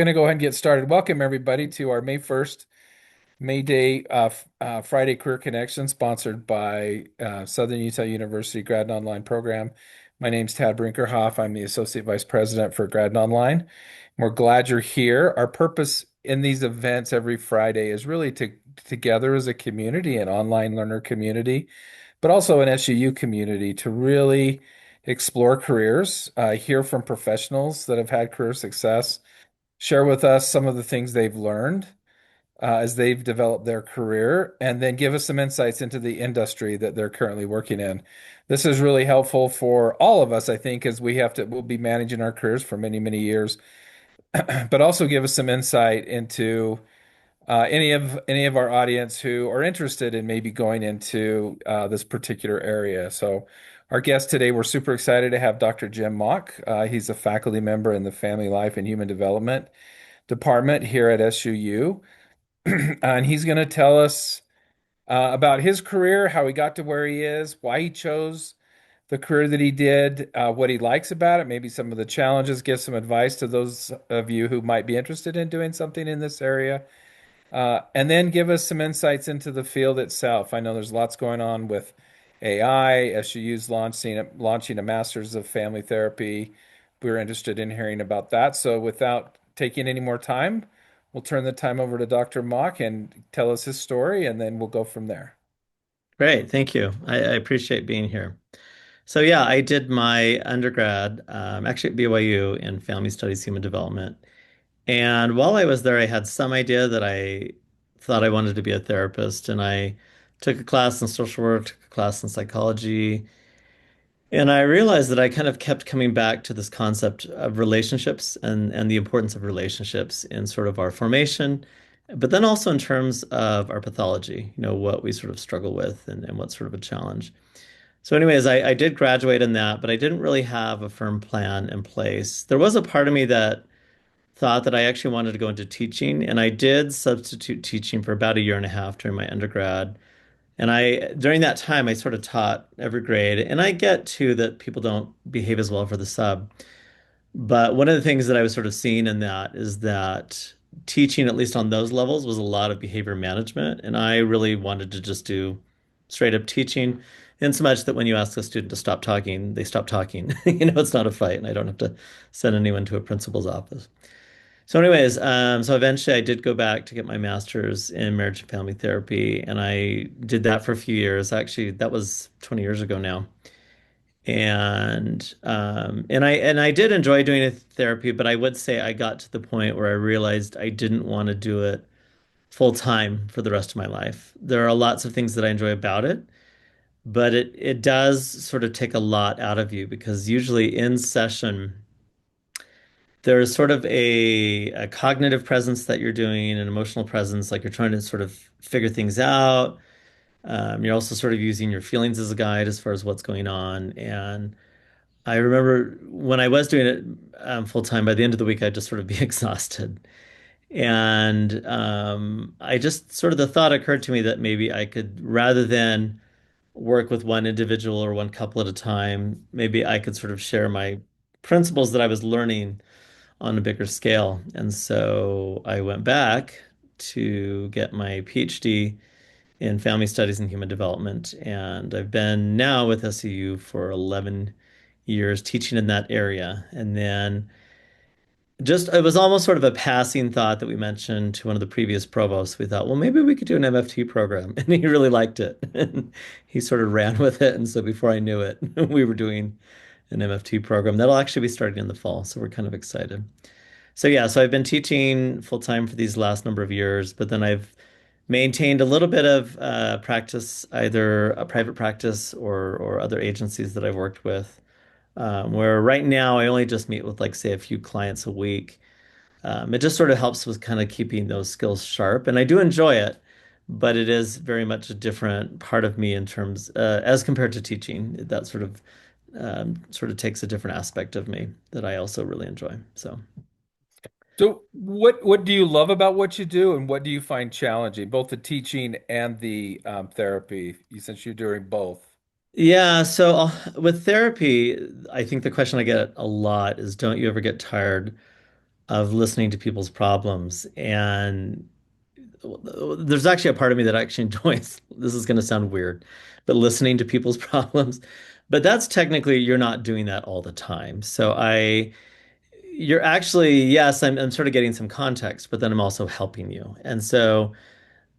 Going to go ahead and get started. Welcome, everybody, to our May 1st, May Day Friday Career Connection, sponsored by Southern Utah University Grad and Online Program. My name's Tad Brinkerhoff. I'm the Associate Vice President for Grad and Online. We're glad you're here. Our purpose in these events every Friday is really to together as a community, an online learner community, but also an SUU community to really explore careers, hear from professionals that have had career success, share with us some of the things they've learned as they've developed their career, and then give us some insights into the industry that they're currently working in. This is really helpful for all of us, I think, as we'll be managing our careers for many, many years, but also give us some insight into any of our audience who are interested in maybe going into this particular area. So, our guest today, we're super excited to have Dr. Jim Mock. He's a faculty member in the Family Life and Human Development department here at SUU. And he's going to tell us about his career, how he got to where he is, why he chose the career that he did, what he likes about it, maybe some of the challenges, give some advice to those of you who might be interested in doing something in this area, and then give us some insights into the field itself. I know there's lots going on with AI. SUU's launching a master's of family therapy. We're interested in hearing about that. So without taking any more time, we'll turn the time over to Dr. Mock and tell us his story, and then we'll go from there. Great, thank you. I appreciate being here. So yeah, I did my undergrad actually at BYU in Family Studies, Human Development. And while I was there, I had some idea that I thought I wanted to be a therapist, and I took a class in social work, took a class in psychology, and I realized that I kind of kept coming back to this concept of relationships and the importance of relationships in sort of our formation, but then also in terms of our pathology, what we sort of struggle with and what's sort of a challenge. So, anyways, I did graduate in that, but I didn't really have a firm plan in place. There was a part of me that thought that I actually wanted to go into teaching, and I did substitute teaching for about a year and a half during my undergrad. And during that time, I sort of taught every grade. And I get too that people don't behave as well for the sub. But one of the things that I was sort of seeing in that is that teaching, at least on those levels, was a lot of behavior management. And I really wanted to just do straight up teaching, in so much that when you ask a student to stop talking, they stop talking. It's not a fight, and I don't have to send anyone to a principal's office. So, anyways, so eventually I did go back to get my master's in marriage and family therapy, and I did that for a few years. Actually, that was 20 years ago now. And I did enjoy doing a therapy, but I would say I got to the point where I realized I didn't want to do it full time for the rest of my life. There are lots of things that I enjoy about it, but it does sort of take a lot out of you because usually in session there's sort of a cognitive presence that you're doing, an emotional presence, like you're trying to sort of figure things out. You're also sort of using your feelings as a guide as far as what's going on. And I remember when I was doing it full time, by the end of the week, I'd just sort of be exhausted. And I just sort of the thought occurred to me that maybe I could, rather than work with one individual or one couple at a time, maybe I could sort of share my principles that I was learning on a bigger scale. And so I went back to get my PhD in family studies and human development. And I've been now with SEU for 11 years teaching in that area. And then just it was almost sort of a passing thought that we mentioned to one of the previous provosts. We thought, well, maybe we could do an MFT program. And he really liked it. And he sort of ran with it. And so before I knew it, we were doing an MFT program that'll actually be starting in the fall. So we're kind of excited. So yeah, so I've been teaching full time for these last number of years, but then I've maintained a little bit of practice, either a private practice or other agencies that I've worked with. Where right now I only just meet with like say a few clients a week. It just sort of helps with kind of keeping those skills sharp, and I do enjoy it, but it is very much a different part of me in terms as compared to teaching. That sort of takes a different aspect of me that I also really enjoy. So. So, what do you love about what you do, and what do you find challenging, both the teaching and the therapy, since you're doing both? Yeah, so with therapy, I think the question I get a lot is, don't you ever get tired of listening to people's problems. And there's actually a part of me that actually enjoys, this is going to sound weird, but listening to people's problems. But that's technically, you're not doing that all the time. You're actually, yes, I'm sort of getting some context, but then I'm also helping you. And so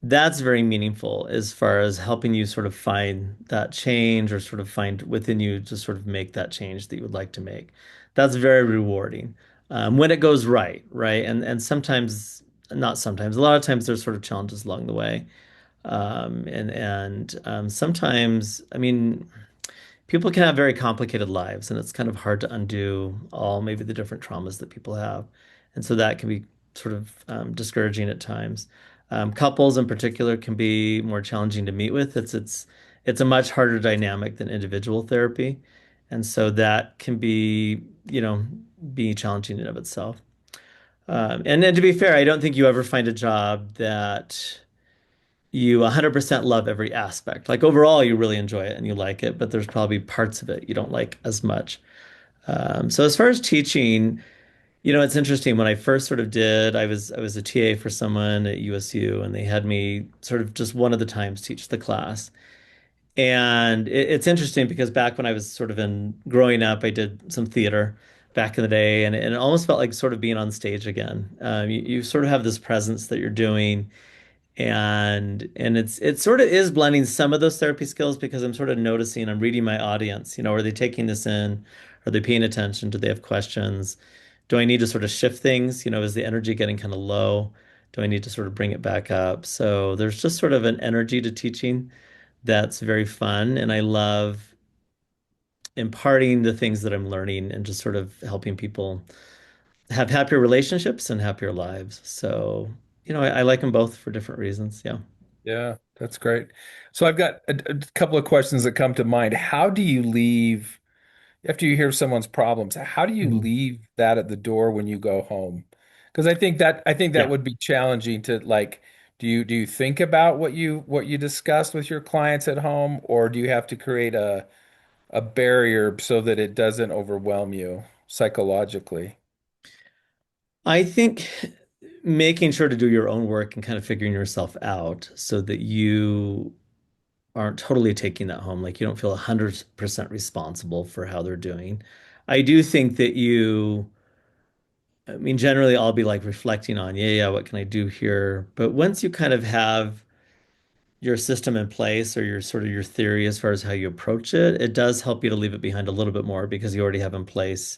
that's very meaningful as far as helping you sort of find that change or sort of find within you to sort of make that change that you would like to make. That's very rewarding when it goes right, right? And sometimes, not sometimes, a lot of times there's sort of challenges along the way. Sometimes, I mean, people can have very complicated lives, and it's kind of hard to undo all maybe the different traumas that people have. And so that can be sort of discouraging at times. Couples in particular can be more challenging to meet with. It's a much harder dynamic than individual therapy. And so that can be, be challenging in of itself. And then to be fair, I don't think you ever find a job that you 100% love every aspect. Like overall, you really enjoy it and you like it, but there's probably parts of it you don't like as much. So as far as teaching, it's interesting. When I first sort of did, I was a TA for someone at USU, and they had me sort of just one of the times teach the class. And it's interesting because back when I was sort of in growing up, I did some theater back in the day, and it almost felt like sort of being on stage again. You sort of have this presence that you're doing and it sort of is blending some of those therapy skills because I'm sort of noticing, I'm reading my audience, are they taking this in? Are they paying attention? Do they have questions? Do I need to sort of shift things? Is the energy getting kind of low? Do I need to sort of bring it back up? So there's just sort of an energy to teaching that's very fun. And I love imparting the things that I'm learning and just sort of helping people have happier relationships and happier lives. So, I like them both for different reasons. Yeah. Yeah, that's great. So I've got a couple of questions that come to mind. How do you leave after you hear someone's problems? How do you Mhm. leave that at the door when you go home? Because I think that Yeah. would be challenging to like, do you think about what you discussed with your clients at home, or do you have to create a barrier so that it doesn't overwhelm you psychologically? I think making sure to do your own work and kind of figuring yourself out so that you aren't totally taking that home, like you don't feel 100% responsible for how they're doing. I do think that I mean, generally I'll be like reflecting on, yeah, what can I do here? But once you kind of have your system in place or your sort of your theory as far as how you approach it, it does help you to leave it behind a little bit more because you already have in place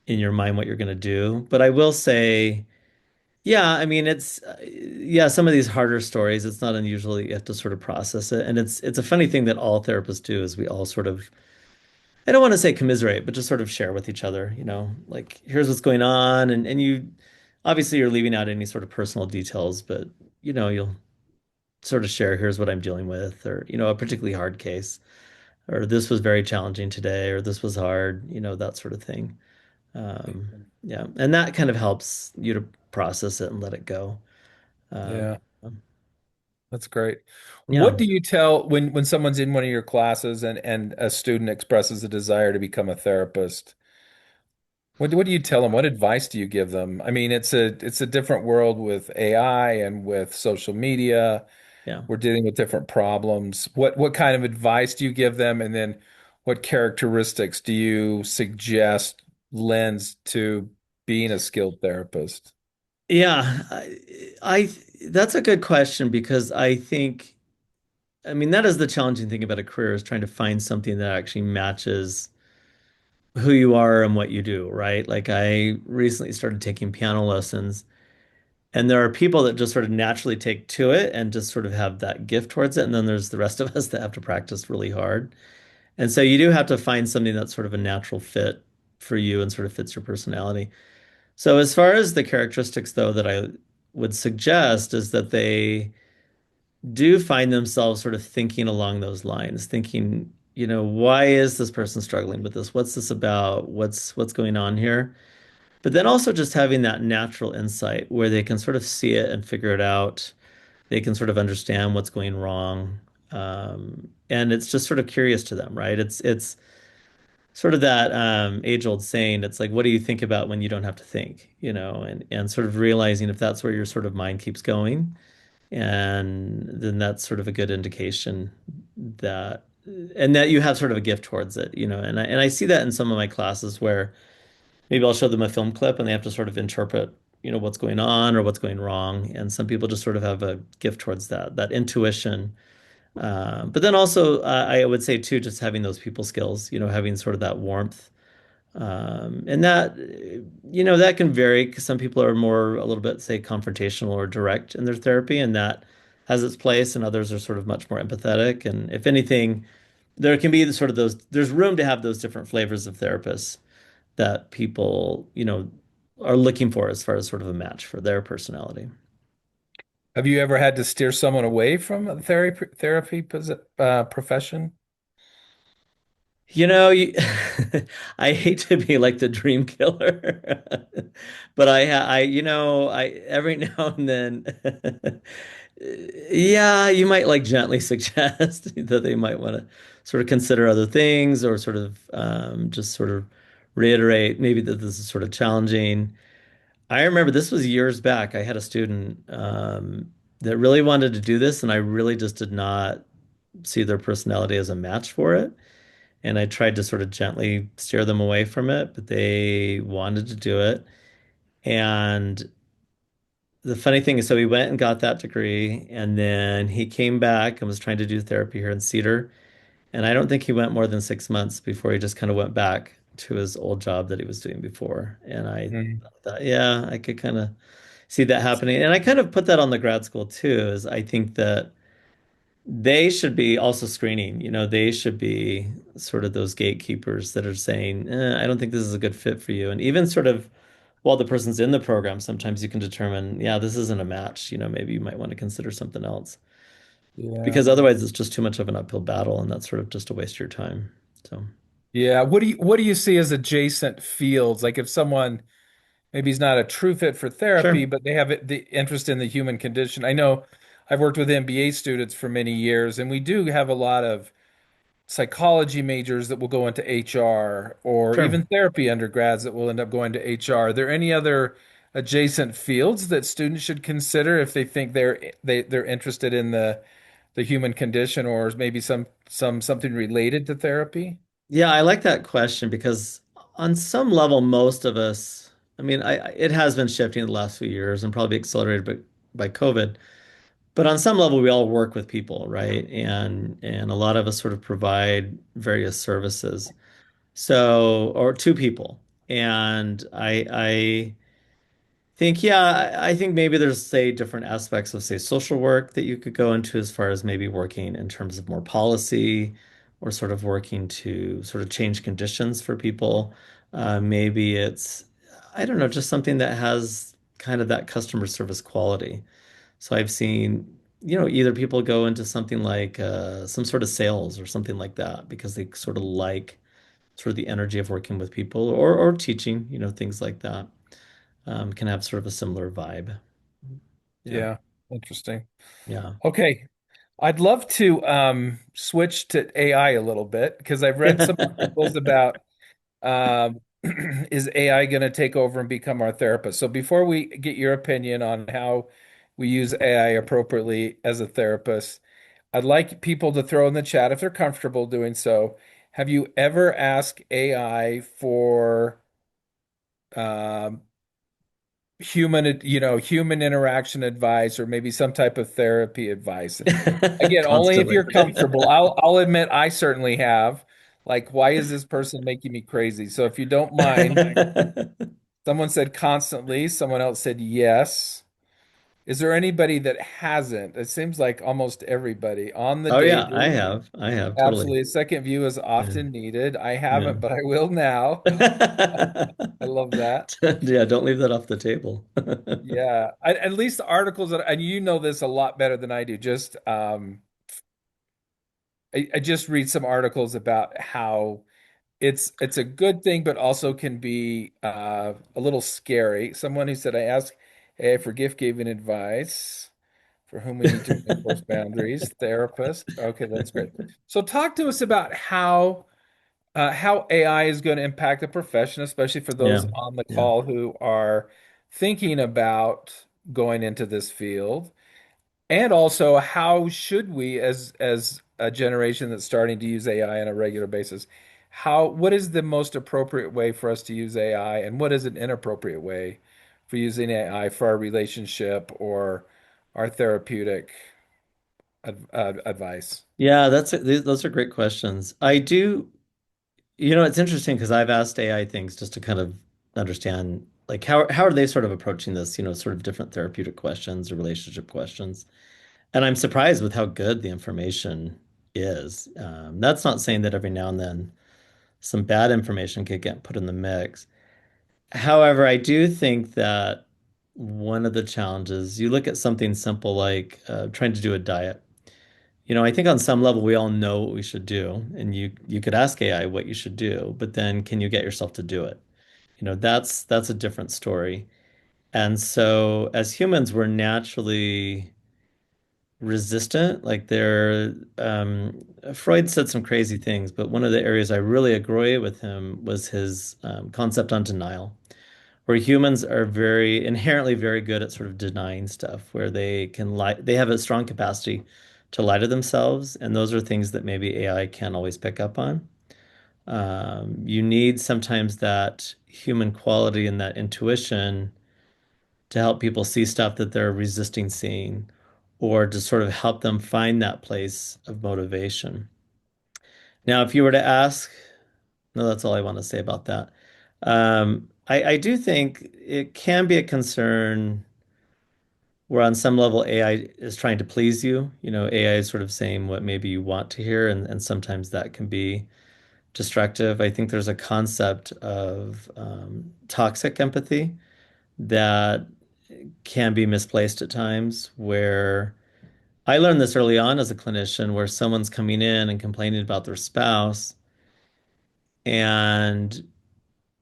in your mind what you're going to do. But I will say, yeah, I mean, yeah, some of these harder stories, it's not unusual that you have to sort of process it. And it's a funny thing that all therapists do is we all sort of, I don't want to say commiserate, but just sort of share with each other, like here's what's going on. And you obviously you're leaving out any sort of personal details, but you'll sort of share, here's what I'm dealing with, or, a particularly hard case, or this was very challenging today, or this was hard, that sort of thing. Yeah. And that kind of helps you to process it and let it go. Um, Yeah. That's great. yeah. What do you tell when someone's in one of your classes and a student expresses a desire to become a therapist? What do you tell them? What advice do you give them? I mean, it's a different world with AI and with social media. Yeah. We're dealing with different problems. What kind of advice do you give them? And then what characteristics do you suggest lends to being a skilled therapist? Yeah. I that's a good question because I mean, that is the challenging thing about a career is trying to find something that actually matches who you are and what you do, right? Like I recently started taking piano lessons, and there are people that just sort of naturally take to it and just sort of have that gift towards it. And then there's the rest of us that have to practice really hard. And so you do have to find something that's sort of a natural fit for you and sort of fits your personality. So as far as the characteristics though that I would suggest is that they do find themselves sort of thinking along those lines, thinking, why is this person struggling with this? What's this about? What's going on here? But then also just having that natural insight where they can sort of see it and figure it out. They can sort of understand what's going wrong. And it's just sort of curious to them, right? It's sort of that age-old saying, it's like, what do you think about when you don't have to think, and sort of realizing if that's where your sort of mind keeps going, and then that's sort of a good indication that and that you have sort of a gift towards it, and I see that in some of my classes where maybe I'll show them a film clip and they have to sort of interpret, what's going on or what's going wrong. And some people just sort of have a gift towards that intuition. But then also, I would say too, just having those people skills, having sort of that warmth. And that can vary because some people are more a little bit, say, confrontational or direct in their therapy, and that has its place, and others are sort of much more empathetic. And if anything, there can be the sort of there's room to have those different flavors of therapists that people, are looking for as far as sort of a match for their personality. Have you ever had to steer someone away from a profession? You know, you, I hate to be like the dream killer, but I every now and then, yeah, you might like gently suggest that they might want to sort of consider other things or sort of just sort of reiterate maybe that this is sort of challenging. I remember this was years back. I had a student that really wanted to do this, and I really just did not see their personality as a match for it. And I tried to sort of gently steer them away from it, but they wanted to do it. And the funny thing is, so he went and got that degree, and then he came back and was trying to do therapy here in Cedar. And I don't think he went more than 6 months before he just kind of went back to his old job that he was doing before. And I Mm. thought, yeah, I could kind of see that happening. And I kind of put that on the grad school too, is I think that they should be also screening, they should be sort of those gatekeepers that are saying, I don't think this is a good fit for you. And even sort of while the person's in the program, sometimes you can determine, yeah, this isn't a match, maybe you might want to consider something else Yeah. because otherwise it's just too much of an uphill battle and that's sort of just a waste of your time. So, Yeah. What do you see as adjacent fields? Like if someone maybe he's not a true fit for therapy, sure. but they have the interest in the human condition. I know I've worked with MBA students for many years, and we do have a lot of psychology majors that will go into HR or Sure. even therapy undergrads that will end up going to HR. Are there any other adjacent fields that students should consider if they think they're interested in the human condition or maybe something related to therapy? Yeah, I like that question because on some level, most of us, I mean, it has been shifting the last few years and probably accelerated by COVID. But on some level, we all work with people, right? And a lot of us sort of provide various services. So, or to people. And I think, yeah, I think maybe there's, say, different aspects of, say, social work that you could go into as far as maybe working in terms of more policy or sort of working to sort of change conditions for people. Maybe it's, I don't know, just something that has kind of that customer service quality. So I've seen, either people go into something like some sort of sales or something like that because they sort of like sort of the energy of working with people or teaching, things like that can have sort of a similar vibe. Yeah. Yeah, interesting. Yeah. Okay, I'd love to switch to AI a little bit because I've read some articles about um, is AI going to take over and become our therapist? So before we get your opinion on how we use AI appropriately as a therapist, I'd like people to throw in the chat if they're comfortable doing so. Have you ever asked AI for um, human interaction advice or maybe some type of therapy advice? And again, only if Constantly. you're comfortable. I'll admit I certainly have. Like, why is this person making me crazy? So if you don't mind, someone said constantly, someone else said yes. Is there anybody that hasn't? It seems like almost everybody on the Oh yeah, I daily. have. I have totally. Absolutely. A second view is Yeah. often needed. I Yeah. haven't, but I will now. I love that. Yeah, don't leave that off the table. Yeah. At least the articles that, and you know this a lot better than I do. Just I just read some articles about how it's a good thing, but also can be a little scary. Someone who said, I asked AI for gift giving advice for whom we need to enforce boundaries. Therapist. Okay, that's great. So talk to us about how how AI is going to impact the profession, especially for Yeah. those on the Yeah. call who are thinking about going into this field. And also, how should we, as a generation that's starting to use AI on a regular basis, what is the most appropriate way for us to use AI, and what is an inappropriate way for using AI for our relationship or our therapeutic advice? Yeah, those are great questions. I do, it's interesting because I've asked AI things just to kind of understand like how are they sort of approaching this, sort of different therapeutic questions or relationship questions. And I'm surprised with how good the information is. That's not saying that every now and then some bad information could get put in the mix. However, I do think that one of the challenges, you look at something simple like trying to do a diet. I think on some level we all know what we should do, and you could ask AI what you should do, but then can you get yourself to do it? That's a different story. And so as humans, we're naturally resistant. Like Freud said some crazy things, but one of the areas I really agree with him was his concept on denial, where humans are very inherently very good at sort of denying stuff, where they can lie, they have a strong capacity to lie to themselves, and those are things that maybe AI can't always pick up on. You need sometimes that human quality and that intuition to help people see stuff that they're resisting seeing, or to sort of help them find that place of motivation. Now, if you were to ask, no, that's all I want to say about that. I do think it can be a concern where on some level AI is trying to please you. AI is sort of saying what maybe you want to hear, and sometimes that can be destructive. I think there's a concept of toxic empathy that can be misplaced at times, where I learned this early on as a clinician, where someone's coming in and complaining about their spouse, and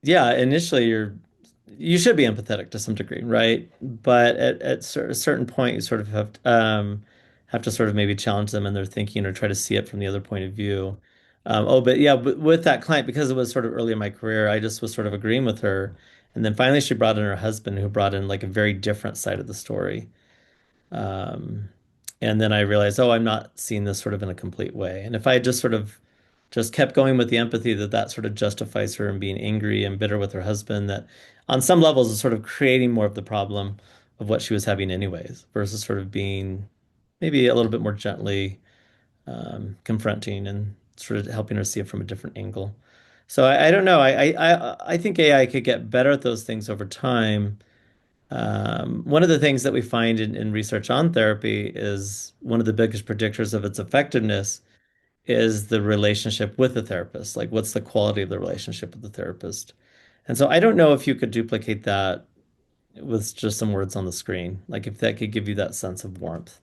yeah, initially you should be empathetic to some degree, right? But at a certain point, you sort of have to sort of maybe challenge them in their thinking or try to see it from the other point of view. But yeah, but with that client, because it was sort of early in my career, I just was sort of agreeing with her. And then finally, she brought in her husband, who brought in like a very different side of the story. Um, and then I realized, oh, I'm not seeing this sort of in a complete way. And if I had just sort of just kept going with the empathy that sort of justifies her and being angry and bitter with her husband, that on some levels is sort of creating more of the problem of what she was having anyways, versus sort of being maybe a little bit more gently confronting and sort of helping her see it from a different angle. So I don't know. I think AI could get better at those things over time. One of the things that we find in research on therapy is one of the biggest predictors of its effectiveness is the relationship with the therapist. Like, what's the quality of the relationship with the therapist? And so I don't know if you could duplicate that with just some words on the screen. Like, if that could give you that sense of warmth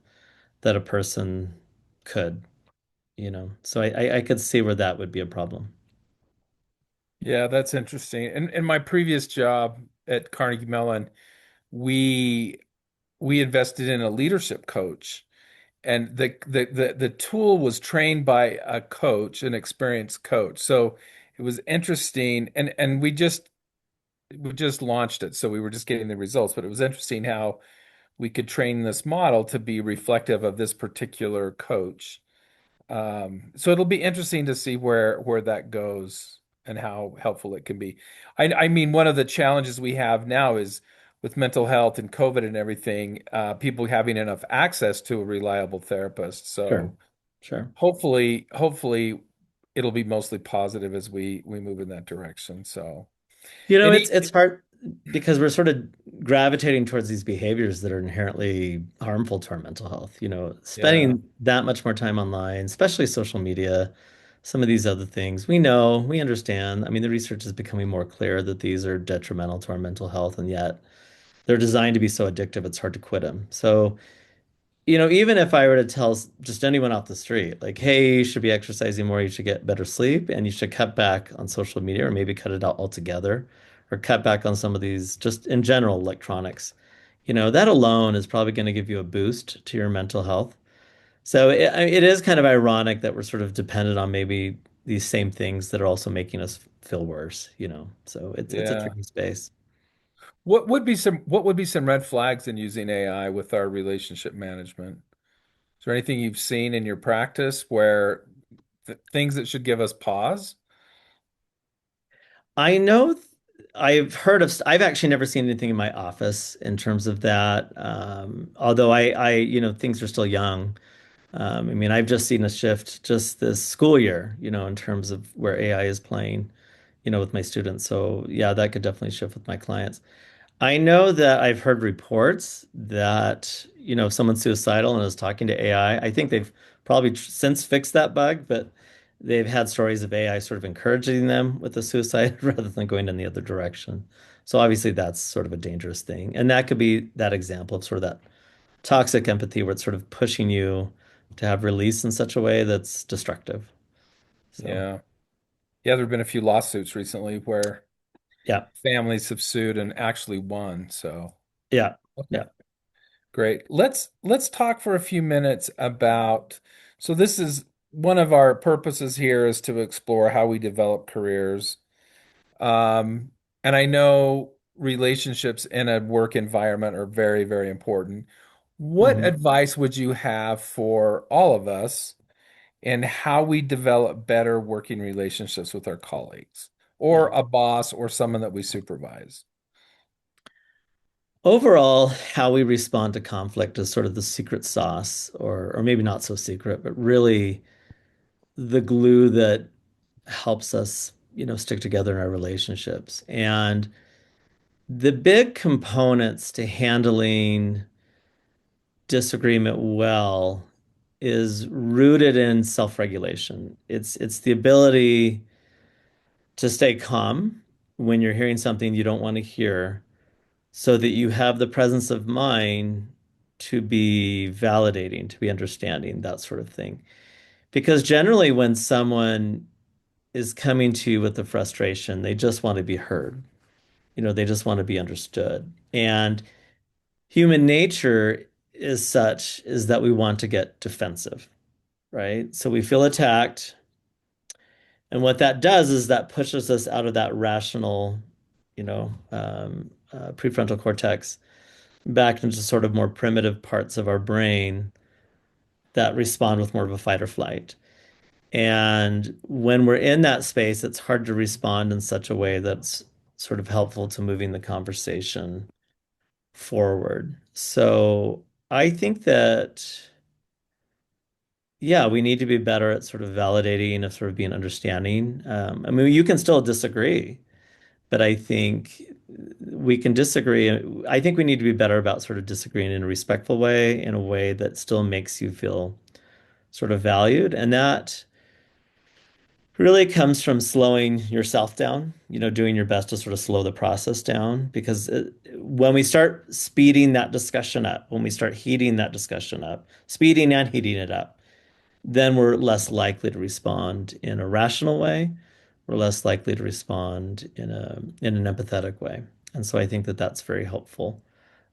that a person could. So I could see where that would be a problem. Yeah, that's interesting. And in my previous job at Carnegie Mellon, we we invested in a leadership coach, and the tool was trained by a coach, an experienced coach. So it was interesting, and we just launched it, so we were just getting the results. But it was interesting how we could train this model to be reflective of this particular coach. So it'll be interesting to see where that goes and how helpful it can be. I mean, one of the challenges we have now is with mental health and COVID and everything, people having enough access to a reliable therapist. Sure, So sure. hopefully it'll be mostly positive as we move in that direction. So It's any it's hard because we're sort of gravitating towards these behaviors that are inherently harmful to our mental health. yeah. Spending that much more time online, especially social media, some of these other things. We know, we understand. I mean, the research is becoming more clear that these are detrimental to our mental health, and yet they're designed to be so addictive, it's hard to quit them. So even if I were to tell just anyone off the street, like, hey, you should be exercising more, you should get better sleep, and you should cut back on social media or maybe cut it out altogether, or cut back on some of these, just in general, electronics, that alone is probably going to give you a boost to your mental health. So it is kind of ironic that we're sort of dependent on maybe these same things that are also making us feel worse, So it's a Yeah. tricky space. What would be some red flags in using AI with our relationship management? Is there anything you've seen in your practice where things that should give us pause? I know I've actually never seen anything in my office in terms of that. Although things are still young. I mean, I've just seen a shift just this school year, in terms of where AI is playing, with my students. So yeah, that could definitely shift with my clients. I know that I've heard reports that, if someone's suicidal and is talking to AI, I think they've probably since fixed that bug, but they've had stories of AI sort of encouraging them with the suicide rather than going in the other direction. So obviously that's sort of a dangerous thing. And that could be that example of sort of that toxic empathy where it's sort of pushing you to have release in such a way that's destructive. So Yeah. Yeah, there have been a few lawsuits recently where yeah, families have sued and actually won. So, yeah, okay. yeah. Great. Let's talk for a few minutes about, so this is one of our purposes here is to explore how we develop careers. Um, and I know relationships in a work environment are very, very important. What Mhm. advice would you have for all of us in how we develop better working relationships with our colleagues or Yeah. a boss or someone that we supervise? Overall, how we respond to conflict is sort of the secret sauce, or maybe not so secret, but really the glue that helps us, stick together in our relationships. And the big components to handling disagreement well is rooted in self-regulation. It's the ability to stay calm when you're hearing something you don't want to hear so that you have the presence of mind to be validating, to be understanding, that sort of thing. Because generally, when someone is coming to you with the frustration, they just want to be heard. They just want to be understood. And human nature is such is that we want to get defensive, right? So we feel attacked. And what that does is that pushes us out of that rational, prefrontal cortex back into sort of more primitive parts of our brain that respond with more of a fight or flight. And when we're in that space, it's hard to respond in such a way that's sort of helpful to moving the conversation forward. So I think that, yeah, we need to be better at sort of validating, of sort of being understanding. I mean, you can still disagree, but I think we can disagree. I think we need to be better about sort of disagreeing in a respectful way, in a way that still makes you feel sort of valued. And that really comes from slowing yourself down, doing your best to sort of slow the process down. Because when we start speeding that discussion up, when we start heating that discussion up, speeding and heating it up, then we're less likely to respond in a rational way. We're less likely to respond in an empathetic way. And so I think that that's very helpful.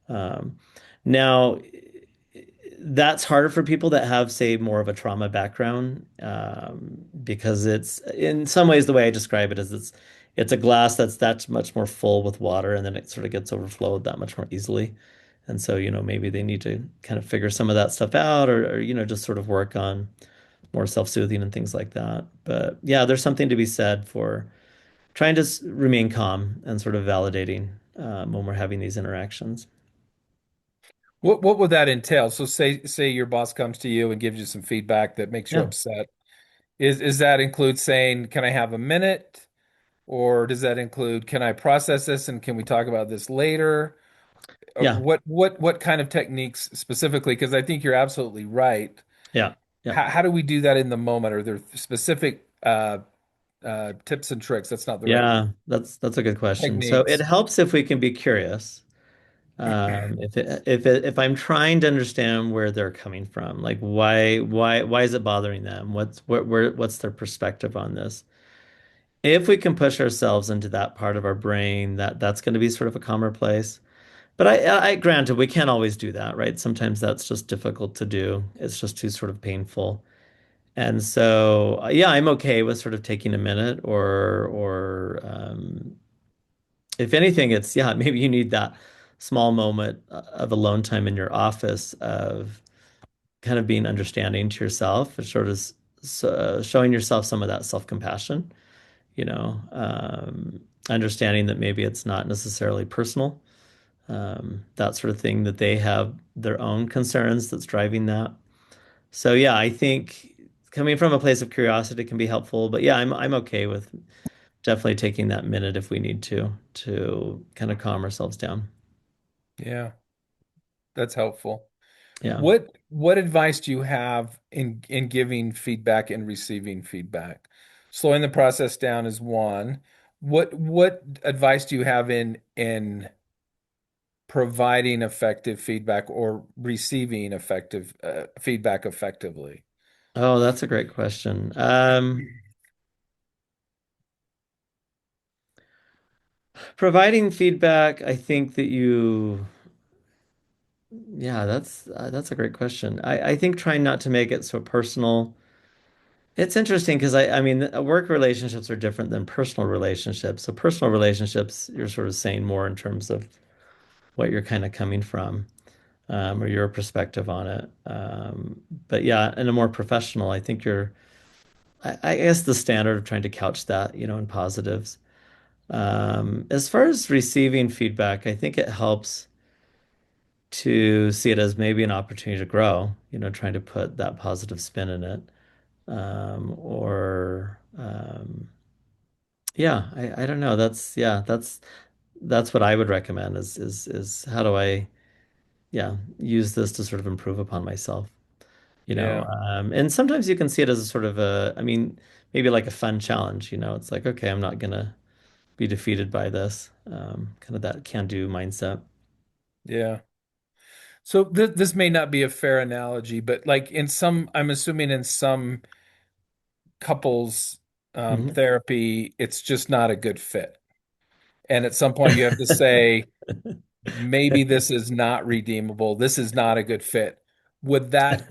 Um, Now, that's harder for people that have, say, more of a trauma background, because it's in some ways the way I describe it is it's a glass that's much more full with water, and then it sort of gets overflowed that much more easily. And so, maybe they need to kind of figure some of that stuff out, or just sort of work on more self-soothing and things like that. But yeah, there's something to be said for trying to remain calm and sort of validating when we're having these interactions. What would that entail? So say your boss comes to you and gives you some feedback that makes you Yeah. upset. Is that include saying, "Can I have a minute?" Or does that include, "Can I process this and can we talk about this later?" Yeah. What kind of techniques specifically? Because I think you're absolutely right. Yeah. Yeah. How do we do that in the moment? Are there specific tips and tricks? That's not the right word. Yeah, that's a good question. So it Techniques. helps if we can be curious. If I'm trying to understand where they're coming from, like why is it bothering them? What's their perspective on this? If we can push ourselves into that part of our brain, that's going to be sort of a calmer place. But I granted we can't always do that, right? Sometimes that's just difficult to do. It's just too sort of painful. And so, yeah, I'm okay with sort of taking a minute or if anything, it's, yeah, maybe you need that small moment of alone time in your office of kind of being understanding to yourself and sort of showing yourself some of that self-compassion, you know, understanding that maybe it's not necessarily personal, that sort of thing, that they have their own concerns that's driving that. So yeah, I think coming from a place of curiosity can be helpful, but yeah, I'm okay with definitely taking that minute if we need to kind of calm ourselves down. Yeah, that's helpful. Yeah. What advice do you have in giving feedback and receiving feedback? Slowing the process down is one. What advice do you have in providing effective feedback or receiving effective feedback effectively? Oh, that's a great question. Providing feedback, I think that yeah, that's a great question. I think trying not to make it so personal. It's interesting because I mean, work relationships are different than personal relationships. So personal relationships, you're sort of saying more in terms of what you're kind of coming from, or your perspective on it. But yeah, in a more professional, I think I guess the standard of trying to couch that, in positives. As far as receiving feedback, I think it helps to see it as maybe an opportunity to grow, trying to put that positive spin in it. Or yeah, I don't know. That's what I would recommend is how do I, yeah, use this to sort of improve upon myself, Yeah, and sometimes you can see it as a sort of I mean, maybe like a fun challenge, it's like, okay, I'm not gonna be defeated by this, kind of that can-do mindset. yeah. So this may not be a fair analogy, but like in some, I'm assuming in some couples Mhm. therapy, it's just not a good fit. And at some point, you have to say, maybe this is not redeemable. This is not a good fit. Would that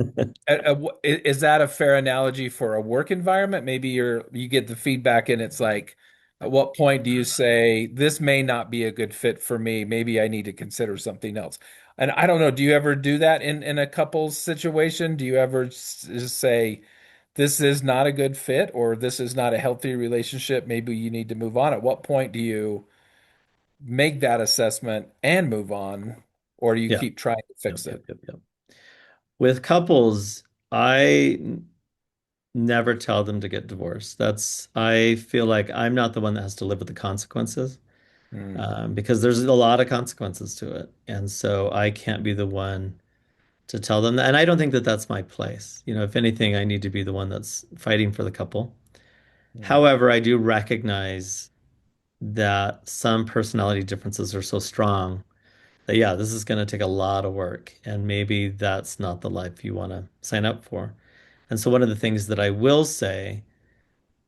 is that a fair analogy for a work environment? Maybe you get the feedback and it's like, at what point do you say this may not be a good fit for me? Maybe I need to consider something else. And I don't know, do you ever do that in a couple's situation? Do you ever just say this is not a good fit or this is not a healthy relationship? Maybe you need to move on. At what point do you make that assessment and move on, or do you Yeah. keep trying to Yep, fix yep, it? yep, yep. With couples, never tell them to get divorced. I feel like I'm not the one that has to live with the consequences, Hmm. because there's a lot of consequences to it. And so I can't be the one to tell them that. And I don't think that that's my place. If anything, I need to be the one that's fighting for the couple. Hmm. However, I do recognize that some personality differences are so strong that, yeah, this is going to take a lot of work. And maybe that's not the life you want to sign up for. And so, one of the things that I will say,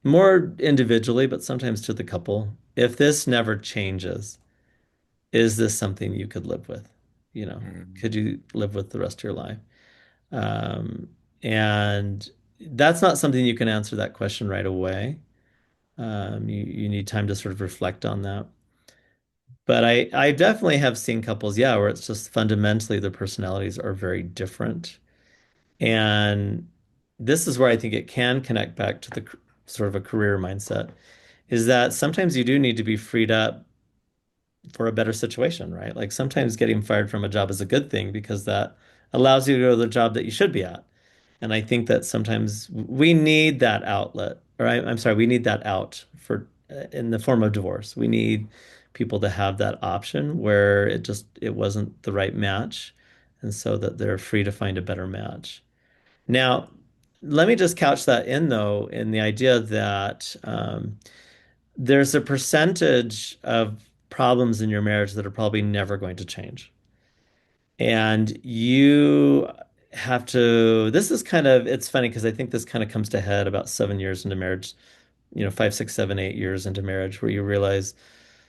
more individually, but sometimes to the couple, if this never changes, is this something you could live with? Hmm. Could you live with the rest of your life? Um, and that's not something you can answer that question right away. You need time to sort of reflect on that. But I definitely have seen couples, yeah, where it's just fundamentally their personalities are very different. And this is where I think it can connect back to the sort of a career mindset, is that sometimes you do need to be freed up for a better situation, right? Like sometimes getting fired from a job is a good thing because that allows you to go to the job that you should be at. And I think that sometimes we need that outlet, or I'm sorry, we need that out for in the form of divorce. We need people to have that option where it wasn't the right match, and so that they're free to find a better match. Now, let me just couch that in though, in the idea that there's a percentage of problems in your marriage that are probably never going to change. And you have to, this is kind of, it's funny because I think this kind of comes to head about 7 years into marriage, 5, 6, 7, 8 years into marriage, where you realize,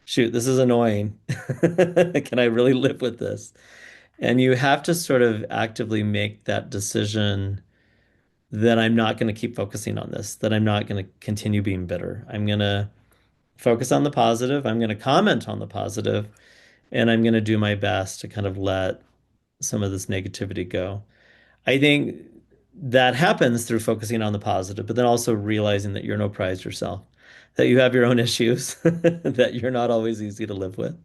shoot, this is annoying. Can I really live with this? And you have to sort of actively make that decision then I'm not going to keep focusing on this, that I'm not going to continue being bitter. I'm going to focus on the positive. I'm going to comment on the positive, and I'm going to do my best to kind of let some of this negativity go. I think that happens through focusing on the positive, but then also realizing that you're no prize yourself, that you have your own issues, that you're not always easy to live with.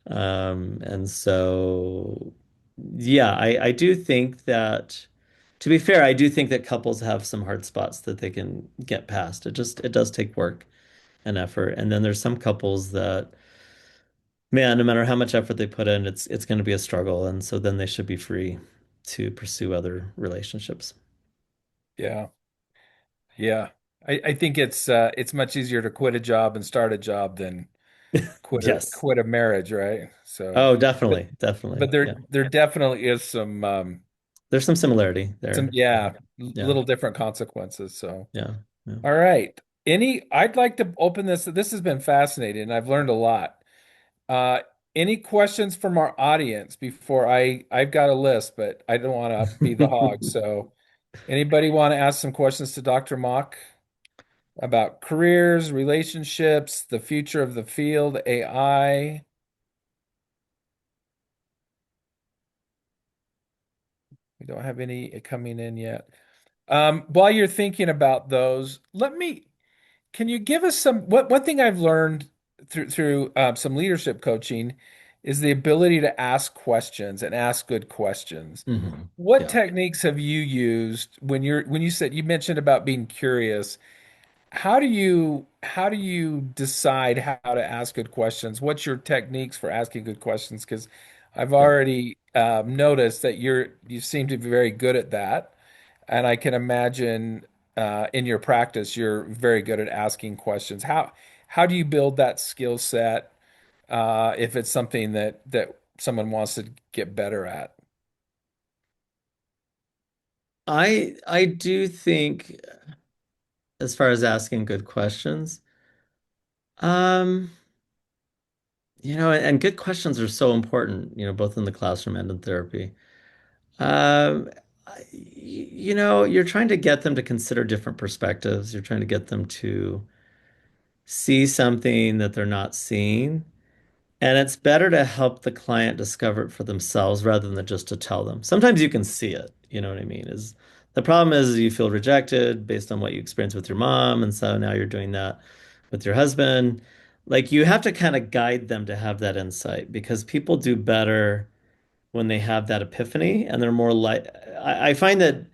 And so, yeah, I do think that, to be fair, I do think that couples have some hard spots that they can get past. It does take work and effort. And then there's some couples that, man, no matter how much effort they put in, it's going to be a struggle. And so then they should be free to pursue other relationships. Yeah. Yeah. I think it's much easier to quit a job and start a job than Yes. quit a marriage, right? So, Oh, but definitely, definitely. but Yeah. there definitely is There's some similarity some there. yeah, Yeah. little different consequences. So, Yeah. Yeah. all right. I'd like to open this. This has been fascinating and I've learned a lot. Uh, any questions from our audience before I've got a list, but I don't want to be the hog. So, anybody want to ask some questions to Dr. Mock about careers, relationships, the future of the field, AI? We don't have any coming in yet. While you're thinking about those, can you give us one thing I've learned through some leadership coaching is the ability to ask questions and ask good questions. Hmm. What Yeah. techniques have you used when you mentioned about being curious? How do you decide how to ask good questions? What's your techniques for asking good questions? Because I've Yeah. already noticed that you seem to be very good at that, and I can imagine in your practice you're very good at asking questions. How do you build that skill set if it's something that someone wants to get better at? I do think as far as asking good questions, um, and good questions are so important, both in the classroom and in therapy. Um, you're trying to get them to consider different perspectives. You're trying to get them to see something that they're not seeing. And it's better to help the client discover it for themselves rather than just to tell them. Sometimes you can see it, you know what I mean? Is the problem is you feel rejected based on what you experienced with your mom, and so now you're doing that with your husband. Like you have to kind of guide them to have that insight because people do better when they have that epiphany and they're more like I find that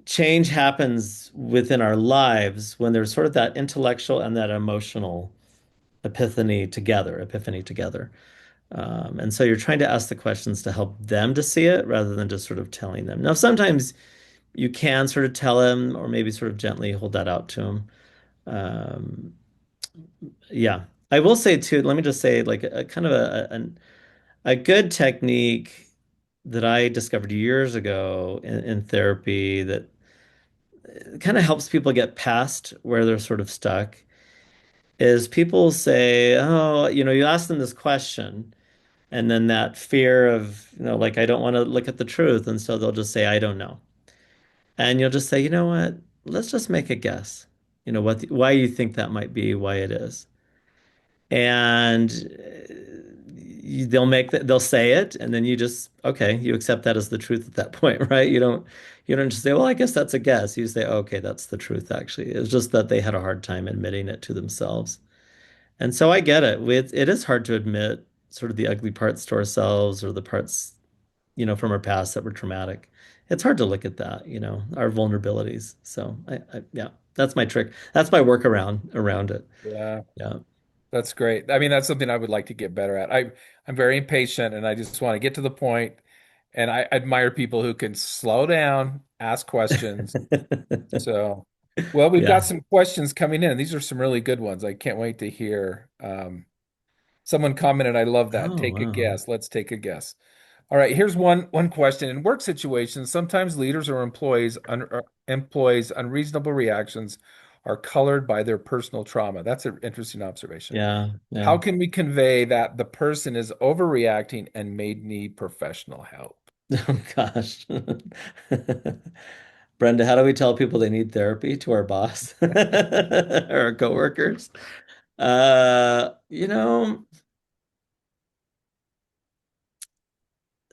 change happens within our lives when there's sort of that intellectual and that emotional epiphany together. And so you're trying to ask the questions to help them to see it rather than just sort of telling them. Now, sometimes you can sort of tell them or maybe sort of gently hold that out to them. Um, yeah. I will say too, let me just say like a kind of a good technique that I discovered years ago in therapy that kind of helps people get past where they're sort of stuck is people say, oh, you ask them this question. And then that fear of, like, I don't want to look at the truth. And so they'll just say, I don't know. And you'll just say, you know what? Let's just make a guess. Why you think that might be, why it is. And they'll say it. And then okay, you accept that as the truth at that point, right? You don't just say, well, I guess that's a guess. You say, okay, that's the truth, actually. It's just that they had a hard time admitting it to themselves. And so I get it. It is hard to admit sort of the ugly parts to ourselves or the parts, from our past that were traumatic. It's hard to look at that, our vulnerabilities. So yeah, that's my trick. That's my workaround around it. Yeah. Yeah. That's great. I mean, that's something I would like to get better at. I'm very impatient and I just want to get to the point. And I admire people who can slow down, ask questions. So, well, we've got Yeah. some questions coming in. These are some really good ones. I can't wait to hear. Someone commented, I love that. Oh, Take a wow. guess. Let's take a guess. All right, here's one question. In work situations, sometimes leaders or employees' unreasonable reactions are colored by their personal trauma. That's an interesting observation. Yeah. Yeah. How can we convey that the person is overreacting and may need professional help? Oh gosh. Brenda, how do we tell people they need therapy to our boss or our coworkers? You know,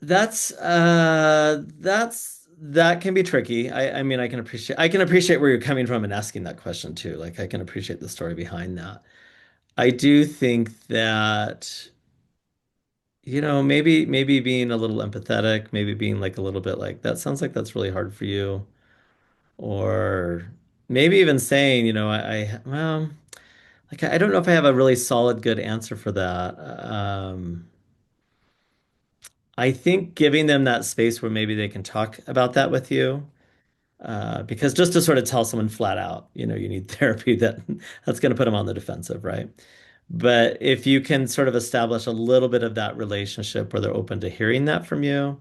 that can be tricky. I mean, I can appreciate where you're coming from and asking that question too. Like I can appreciate the story behind that. I do think that, maybe being a little empathetic, maybe being like a little bit like, that sounds like that's really hard for you. Or maybe even saying, well, like I don't know if I have a really solid good answer for that. I think giving them that space where maybe they can talk about that with you. Because just to sort of tell someone flat out, you need therapy, that's going to put them on the defensive, right? But if you can sort of establish a little bit of that relationship where they're open to hearing that from you,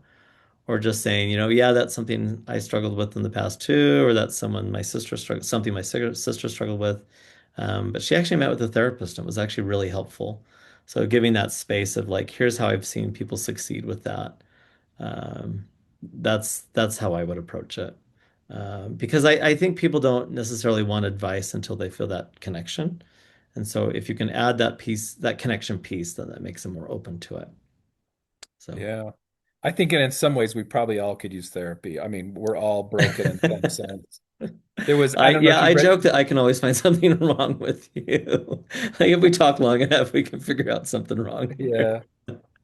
or just saying, yeah, that's something I struggled with in the past too, or that's something my sister struggled with. But she actually met with a therapist and it was actually really helpful. So giving that space of like, here's how I've seen people succeed with that. Um, that's how I would approach it. Because I think people don't necessarily want advice until they feel that connection. And so if you can add that piece, that connection piece, then that makes them more open to it. So Yeah. I think in some ways we probably all could use therapy. I mean, we're all broken in some sense. I don't know if yeah, you've I read, joke that I can always find something wrong with you. Like if we talk long enough, we can figure out something wrong there.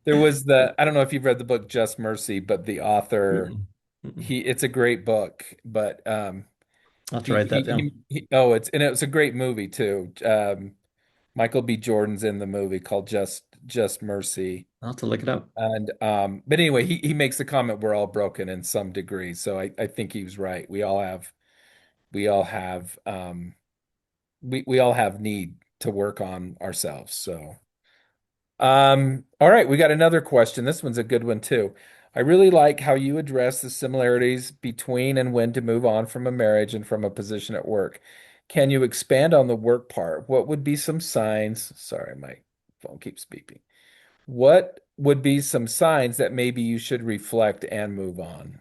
yeah, I don't know if you've read the book Just Mercy, but the author, Mm-mm. Mm-mm. it's a great book, but I'll have to write that down. oh, and it was a great movie too. Michael B. Jordan's in the movie called Just Mercy. I'll have to look it up. And but anyway, he makes the comment we're all broken in some degree. So I think he was right. We all have we all have need to work on ourselves. So all right, we got another question. This one's a good one too. I really like how you address the similarities between and when to move on from a marriage and from a position at work. Can you expand on the work part? What would be some signs? Sorry, my phone keeps beeping. What would be some signs that maybe you should reflect and move on?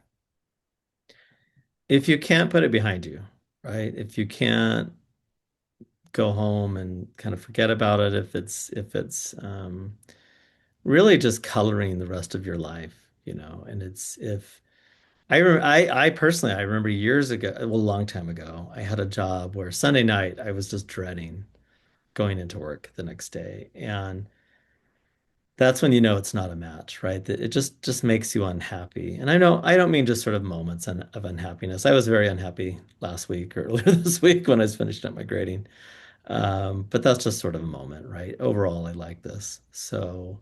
If you can't put it behind you, right? If you can't go home and kind of forget about it, if it's really just coloring the rest of your life, and it's if I personally I remember years ago, well, a long time ago, I had a job where Sunday night I was just dreading going into work the next day. And that's when you know it's not a match, right? That it just makes you unhappy. And I know I don't mean just sort of moments of unhappiness. I was very unhappy last week or earlier this week when I was finishing up my grading. But that's just sort of a moment, right? Overall, I like this. So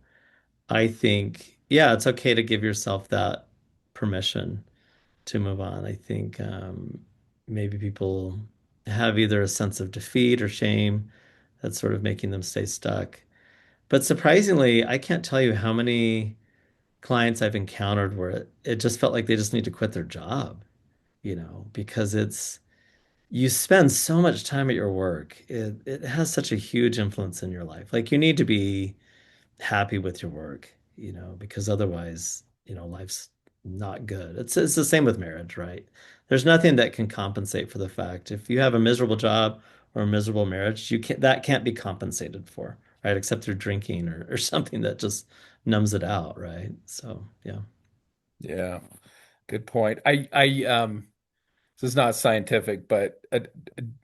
I think, yeah, it's okay to give yourself that permission to move on. I think maybe people have either a sense of defeat or shame that's sort of making them stay stuck. But surprisingly, I can't tell you how many clients I've encountered where it just felt like they just need to quit their job, because you spend so much time at your work. It has such a huge influence in your life. Like you need to be happy with your work, because otherwise, life's not good. It's the same with marriage, right? There's nothing that can compensate for the fact if you have a miserable job or a miserable marriage, that can't be compensated for, right? Except through drinking or something that just numbs it out, right? So, yeah. Yeah, good point. This is not scientific, but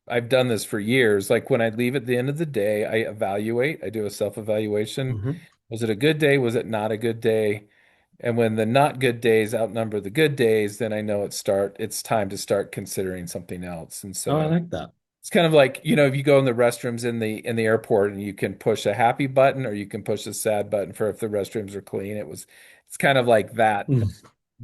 I've done this for years. Like when I leave at the end of the day, I evaluate, I do a self-evaluation. Hmm. Was it a good day? Was it not a good day? And when the not good days outnumber the good days, then I know it's time to start considering something else. And Oh, I so like that. it's kind of like, if you go in the restrooms in the airport and you can push a happy button or you can push a sad button for if the restrooms are clean. It's kind of like that, Mm.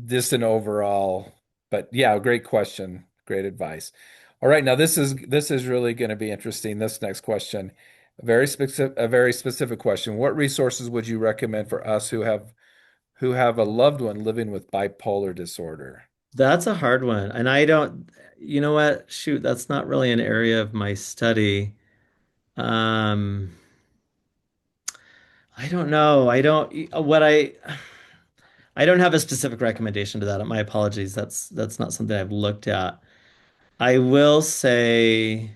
just an overall, but yeah, great question. Great advice. All right, now this is really going to be interesting. This next question, a very specific question. What resources would you recommend for us who have a loved one living with bipolar disorder? That's a hard one. And you know what? Shoot, that's not really an area of my study. Um, I don't know. I don't have a specific recommendation to that. My apologies. That's not something I've looked at. I will say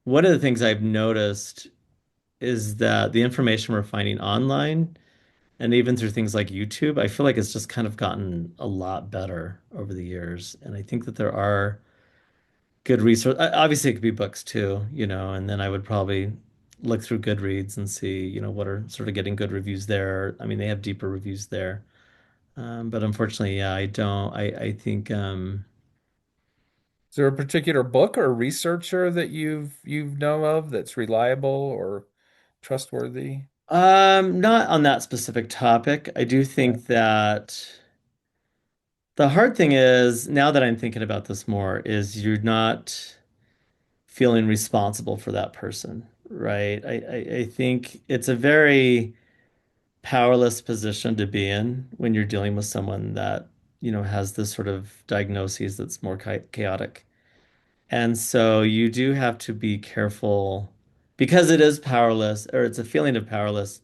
one of the things I've noticed is that the information we're finding online and even through things like YouTube, I feel like it's just kind of gotten a lot better over the years. And I think that there are good resources. Obviously, it could be books too, and then I would probably look through Goodreads and see, what are sort of getting good reviews there. I mean, they have deeper reviews there. But unfortunately, yeah, I don't. I think Is there a particular book or researcher that you know of that's reliable or trustworthy? not on that specific topic. I do Yeah. think that the hard thing is, now that I'm thinking about this more, is you're not feeling responsible for that person, right? I think it's a very powerless position to be in when you're dealing with someone that, has this sort of diagnosis that's more chaotic. And so you do have to be careful because it is powerless, or it's a feeling of powerless.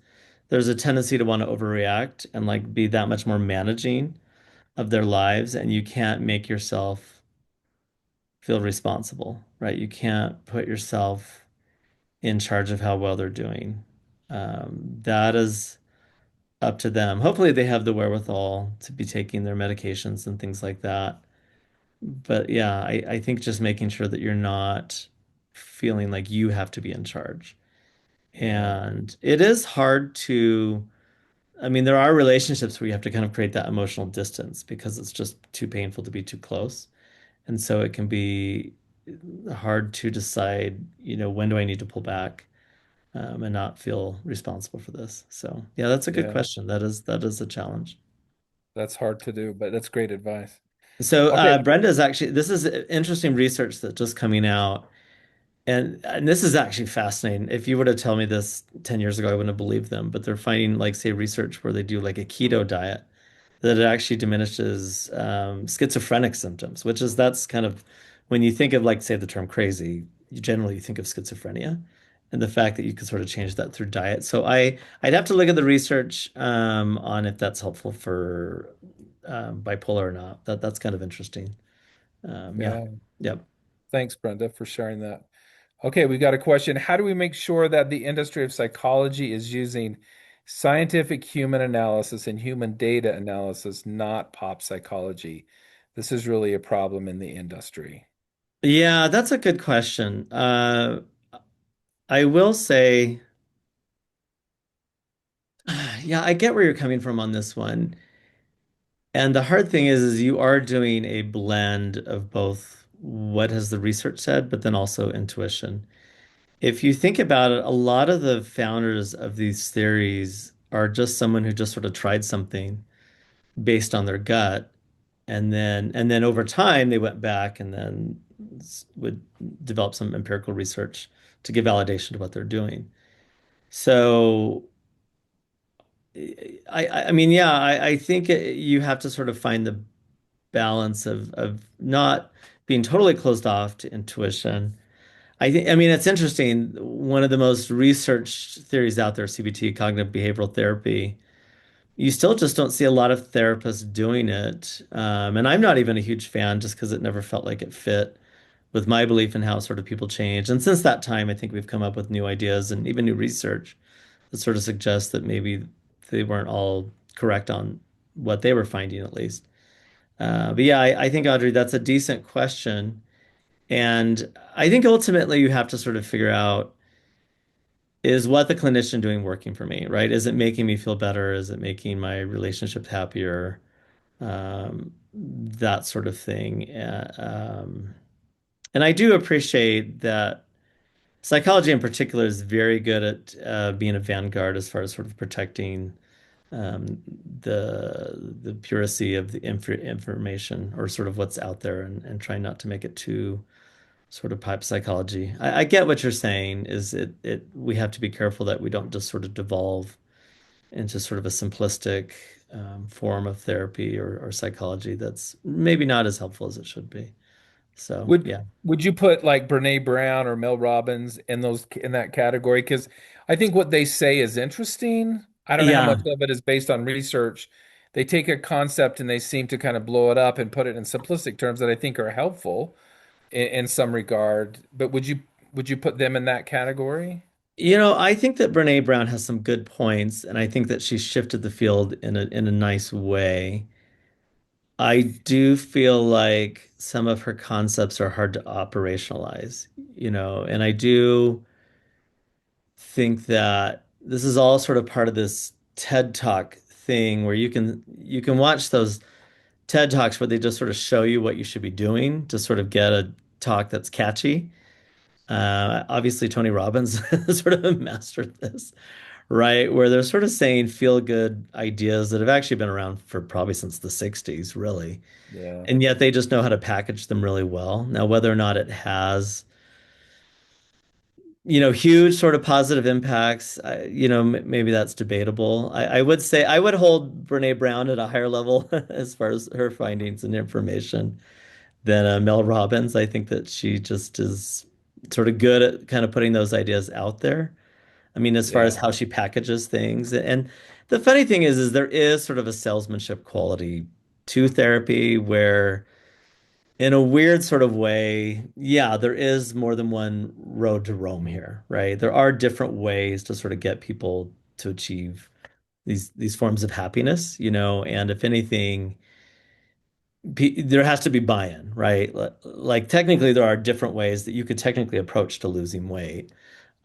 There's a tendency to want to overreact and like be that much more managing of their lives, and you can't make yourself feel responsible, right? You can't put yourself in charge of how well they're doing. That is up to them. Hopefully, they have the wherewithal to be taking their medications and things like that. But yeah, I think just making sure that you're not feeling like you have to be in charge. Yeah. And it is hard to, I mean, there are relationships where you have to kind of create that emotional distance because it's just too painful to be too close. And so it can be hard to decide, when do I need to pull back, and not feel responsible for this. So yeah, that's a good Yeah. question. That is a challenge. That's hard to do, but that's great advice. So Okay. Brenda's actually, this is interesting research that's just coming out. And this is actually fascinating. If you were to tell me this 10 years ago, I wouldn't have believed them. But they're finding, like, say, research where they do like a keto diet that it actually diminishes schizophrenic symptoms, which is that's kind of when you think of, like, say, the term crazy, you generally think of schizophrenia and the fact that you could sort of change that through diet. So I'd have to look at the research on if that's helpful for bipolar or not. That's kind of interesting. Yeah. Yeah. Yep. Thanks, Brenda, for sharing that. Okay, we got a question. How do we make sure that the industry of psychology is using scientific human analysis and human data analysis, not pop psychology? This is really a problem in the industry. Yeah, that's a good question. I will say, yeah, I get where you're coming from on this one. And the hard thing is you are doing a blend of both what has the research said, but then also intuition. If you think about it, a lot of the founders of these theories are just someone who just sort of tried something based on their gut, and then over time they went back and then would develop some empirical research to give validation to what they're doing. So I mean, yeah, I think you have to sort of find the balance of not being totally closed off to intuition. I mean, it's interesting. One of the most researched theories out there, CBT, cognitive behavioral therapy, you still just don't see a lot of therapists doing it. And I'm not even a huge fan just because it never felt like it fit with my belief in how sort of people change. And since that time, I think we've come up with new ideas and even new research that sort of suggests that maybe they weren't all correct on what they were finding, at least. But yeah, I think, Audrey, that's a decent question. And I think ultimately you have to sort of figure out, is what the clinician doing working for me, right? Is it making me feel better? Is it making my relationships happier? That sort of thing. And I do appreciate that psychology in particular is very good at being a vanguard as far as sort of protecting the puracy of the information or sort of what's out there, and trying not to make it too sort of pipe psychology. I get what you're saying is it we have to be careful that we don't just sort of devolve into sort of a simplistic form of therapy or psychology that's maybe not as helpful as it should be. So Would yeah. would you put like Brene Brown or Mel Robbins in those in that category? Because I think what they say is interesting. I don't know how much Yeah. of it is based on research. They take a concept and they seem to kind of blow it up and put it in simplistic terms that I think are helpful. in some regard. But would you put them in that category? I think that Brene Brown has some good points, and I think that she shifted the field in a nice way. I do feel like some of her concepts are hard to operationalize, and I do think that this is all sort of part of this TED Talk thing where you can watch those TED Talks where they just sort of show you what you should be doing to sort of get a talk that's catchy. Obviously, Tony Robbins is sort of a master at this, right? Where they're sort of saying feel good ideas that have actually been around for probably since the 60s, really. Yeah, And yet they just know how to package them really well. Now, whether or not it has, huge sort of positive impacts, maybe that's debatable. I would say I would hold Brene Brown at a higher level as far as her findings and information than Mel Robbins. I think that she just is sort of good at kind of putting those ideas out there. I mean, as far as yeah, how she packages things. And the funny thing is there is sort of a salesmanship quality to therapy where, in a weird sort of way, yeah, there is more than one road to Rome here, right? There are different ways to sort of get people to achieve these forms of happiness, and if anything, there has to be buy-in, right? Like technically, there are different ways that you could technically approach to losing weight.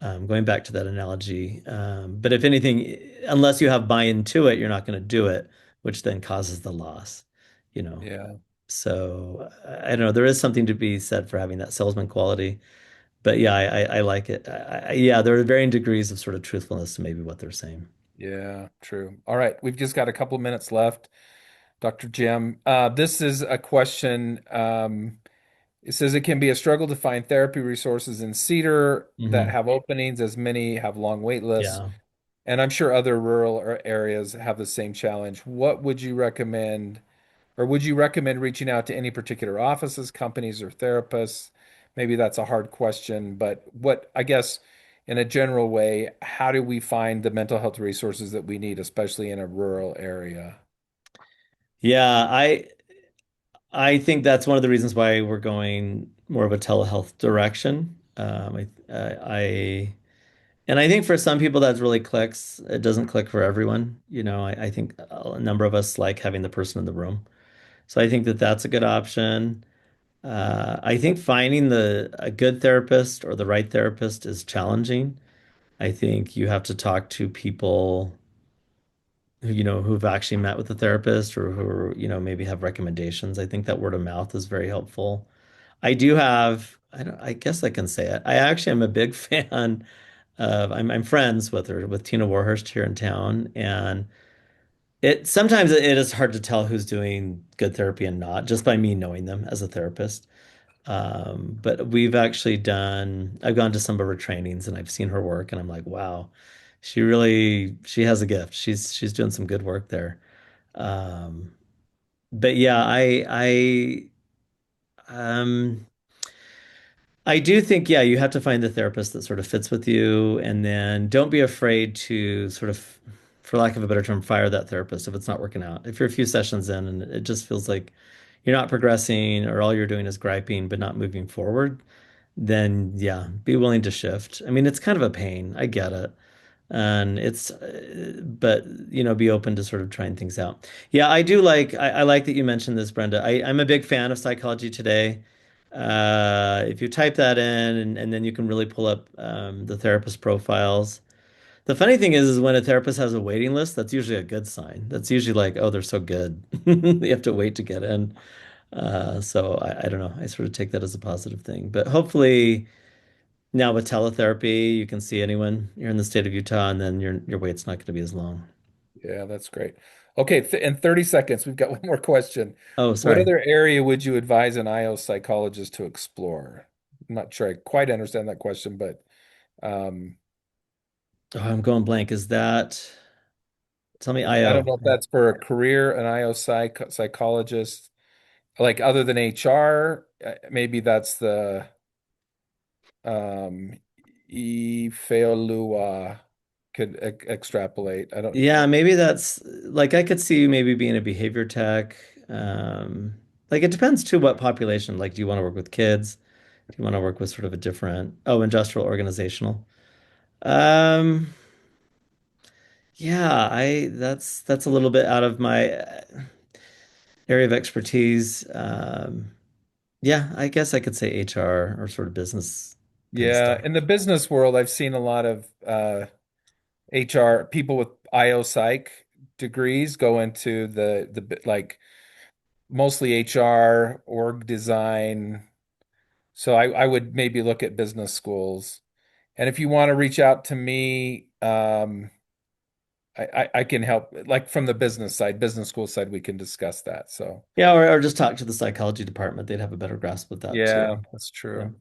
Going back to that analogy, but if anything, unless you have buy-in to it, you're not going to do it, which then causes the loss, you know. yeah, So I don't know. There is something to be said for having that salesman quality, but yeah, I like it. Yeah, there are varying degrees of sort of truthfulness to maybe what they're saying. yeah, true. All right, we've just got a couple minutes left, Dr. Jim. This is a question. It says it can be a struggle to find therapy resources in Cedar that Hmm. have openings, as many have long wait lists. Yeah. And I'm sure other rural areas have the same challenge. What would you recommend, or would you recommend reaching out to any particular offices, companies, or therapists? Maybe that's a hard question, but I guess, in a general way, how do we find the mental health resources that we need, especially in a rural area? Yeah, I think that's one of the reasons why we're going more of a telehealth direction. And I think for some people that really clicks. It doesn't click for everyone. I think a number of us like having the person in the room. So I think that that's a good option. I think finding a good therapist or the right therapist is challenging. I think you have to talk to people who've actually met with a therapist or maybe have recommendations. I think that word of mouth is very helpful. I guess I can say it. I actually am a big fan I'm friends with her, with Tina Warhurst here in town, and sometimes it is hard to tell who's doing good therapy and not just by me knowing them as a therapist. But I've gone to some of her trainings and I've seen her work and I'm like, wow, she has a gift. She's doing some good work there. Um, but yeah, um, I do think, yeah, you have to find the therapist that sort of fits with you, and then don't be afraid to sort of, for lack of a better term, fire that therapist if it's not working out. If you're a few sessions in and it just feels like you're not progressing or all you're doing is griping but not moving forward, then yeah, be willing to shift. I mean, it's kind of a pain. I get it. And but be open to sort of trying things out. Yeah, I like that you mentioned this, Brenda. I'm a big fan of Psychology Today. If you type that in and then you can really pull up the therapist profiles. The funny thing is when a therapist has a waiting list, that's usually a good sign. That's usually like, oh, they're so good. You have to wait to get in. So I don't know. I sort of take that as a positive thing. But hopefully now with teletherapy, you can see anyone. You're in the state of Utah, and then your wait's not going to be as long. Yeah, that's great. Okay, th in 30 seconds, we've got one more question. Oh, What sorry. other area would you advise an IO psychologist to explore? I'm not sure I quite understand that question, but um, Oh, I'm going blank. Is that tell me I don't IO? know if that's for a career, an IO psychologist, like other than HR. Maybe that's the um, Ifeolua could extrapolate. I don't. Yeah, maybe that's like I could see you maybe being a behavior tech. Like it depends too what population. Like, do you want to work with kids? Do you want to work with sort of a different, oh, industrial organizational? Um, yeah, I that's a little bit out of my area of expertise. Yeah, I guess I could say HR or sort of business kind of Yeah, stuff. in the business world, I've seen a lot of HR people with IO psych degrees go into like mostly HR, org design. So I would maybe look at business schools. And if you want to reach out to me, I can help, like from the business side, business school side, we can discuss that. So Yeah, or just talk to the psychology department. They'd have a better grasp of that yeah, too. that's Yeah. true.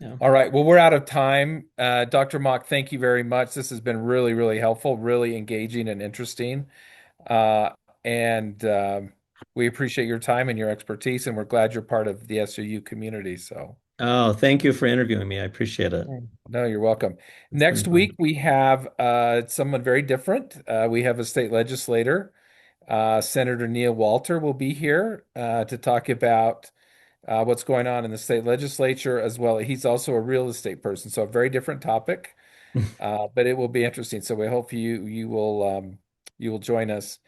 Yeah. All right. Well, we're out of time. Dr. Mock, thank you very much. This has been really, really helpful, really engaging and interesting. Uh, and we appreciate your time and your expertise, and we're glad you're part of the SUU community. So, Oh, thank you for interviewing me. I appreciate it. no, you're welcome. It's been Next fun. week, we have someone very different. We have a state legislator. Senator Neil Walter will be here to talk about what's going on in the state legislature as well. He's also a real estate person, so a very different topic, but it will be interesting. So we hope you will join us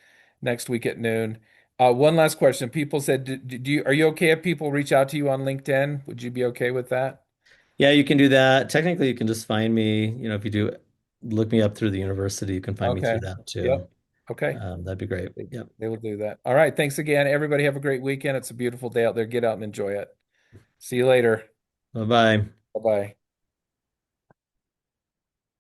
next week at noon. One last question. People said, do you, are you okay if people reach out to you on LinkedIn? Would you be okay with that? Yeah, you can do that. Technically, you can just find me. If you do look me up through the university, you can find me through Okay. that too. Yep. Okay. That'd be great. They, Yep. they will do that. All right. Thanks again. Everybody have a great weekend. It's a beautiful day out there. Get out and enjoy it. See you later. Bye bye. Bye bye.